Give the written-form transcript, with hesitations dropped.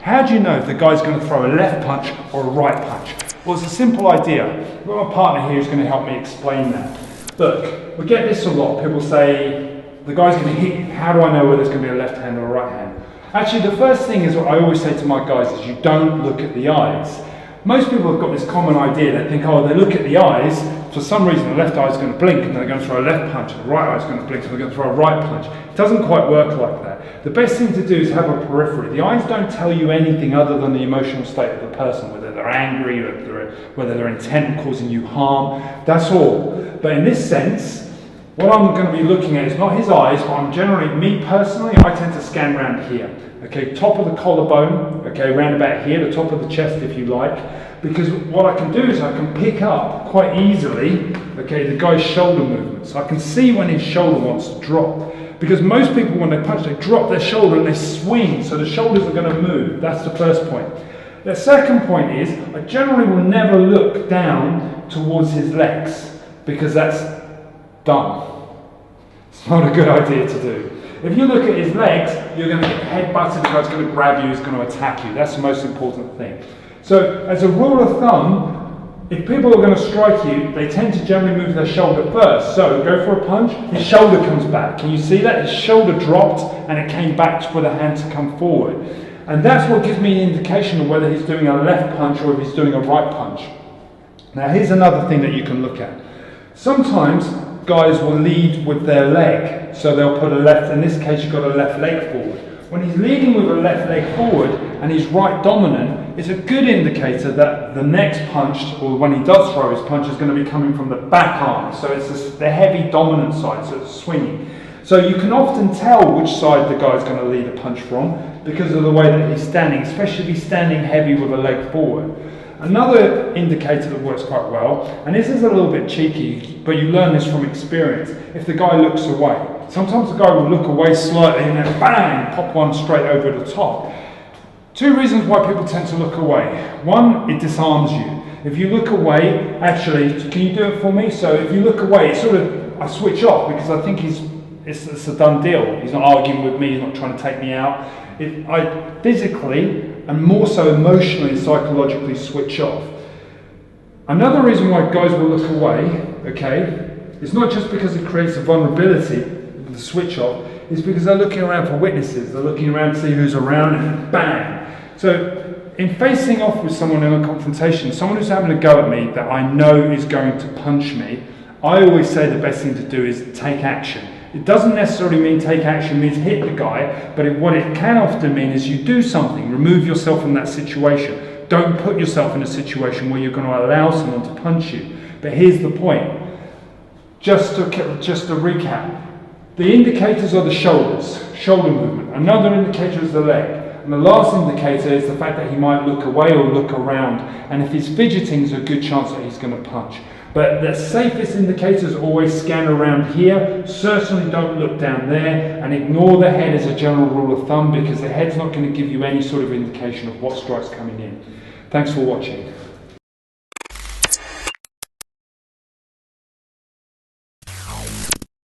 How do you know if the guy's going to throw a left punch or a right punch? Well, it's a simple idea. I've got my partner here who's going to help me explain that. Look, we get this a lot. People say, the guy's going to hit you. How do I know whether it's going to be a left hand or a right hand? Actually, the first thing is what I always say to my guys is you don't look at the eyes. Most people have got this common idea. They think, oh, they look at the eyes. For some reason, the left eye is going to blink and they're going to throw a left punch, and the right eye is going to blink and they're going to throw a right punch. It doesn't quite work like that. The best thing to do is have a periphery. The eyes don't tell you anything other than the emotional state of the person, whether they're angry, whether they're intent on causing you harm. That's all. But in this sense, what I'm going to be looking at is not his eyes, but I'm generally, me personally, I tend to scan around here. Okay, top of the collarbone, okay, round about here, the top of the chest if you like. Because what I can do is I can pick up quite easily, okay, the guy's shoulder movements. I can see when his shoulder wants to drop. Because most people, when they punch, they drop their shoulder and they swing, so the shoulders are going to move. That's the first point. The second point is, I generally will never look down towards his legs, because that's dumb. It's not a good idea to do. If you look at his legs, you're going to get head-butted, the guy's going to grab you, he's going to attack you. That's the most important thing. So, as a rule of thumb, if people are going to strike you, they tend to generally move their shoulder first. So, go for a punch, his shoulder comes back. Can you see that? His shoulder dropped and it came back for the hand to come forward. And that's what gives me an indication of whether he's doing a left punch or if he's doing a right punch. Now, here's another thing that you can look at. Sometimes guys will lead with their leg. So they'll put a left, in this case you've got a left leg forward. When he's leading with a left leg forward and he's right dominant, it's a good indicator that the next punch, or when he does throw his punch, is going to be coming from the back arm. So it's the heavy dominant side, so it's swinging. So you can often tell which side the guy's going to lead a punch from because of the way that he's standing, especially if he's standing heavy with a leg forward. Another indicator that works quite well, and this is a little bit cheeky, but you learn this from experience, if the guy looks away. Sometimes the guy will look away slightly and then bang, pop one straight over the top. Two reasons why people tend to look away. One, it disarms you. If you look away, actually, can you do it for me? So if you look away, it's sort of, I switch off because I think it's a done deal. He's not arguing with me, he's not trying to take me out. I physically, and more so emotionally and psychologically, switch off. Another reason why guys will look away, okay, it's not just because it creates a vulnerability, the switch off, it's because they're looking around for witnesses, they're looking around to see who's around and bang. So in facing off with someone in a confrontation, someone who's having a go at me that I know is going to punch me, I always say the best thing to do is take action. It doesn't necessarily mean take action means hit the guy, but what it can often mean is you do something, remove yourself from that situation. Don't put yourself in a situation where you're going to allow someone to punch you. But here's the point. Just to recap, the indicators are the shoulders, shoulder movement. Another indicator is the leg. And the last indicator is the fact that he might look away or look around. And if he's fidgeting, there's a good chance that he's going to punch. But the safest indicators always scan around here. Certainly don't look down there, and ignore the head as a general rule of thumb, because the head's not going to give you any sort of indication of what strike's coming in. Thanks for watching.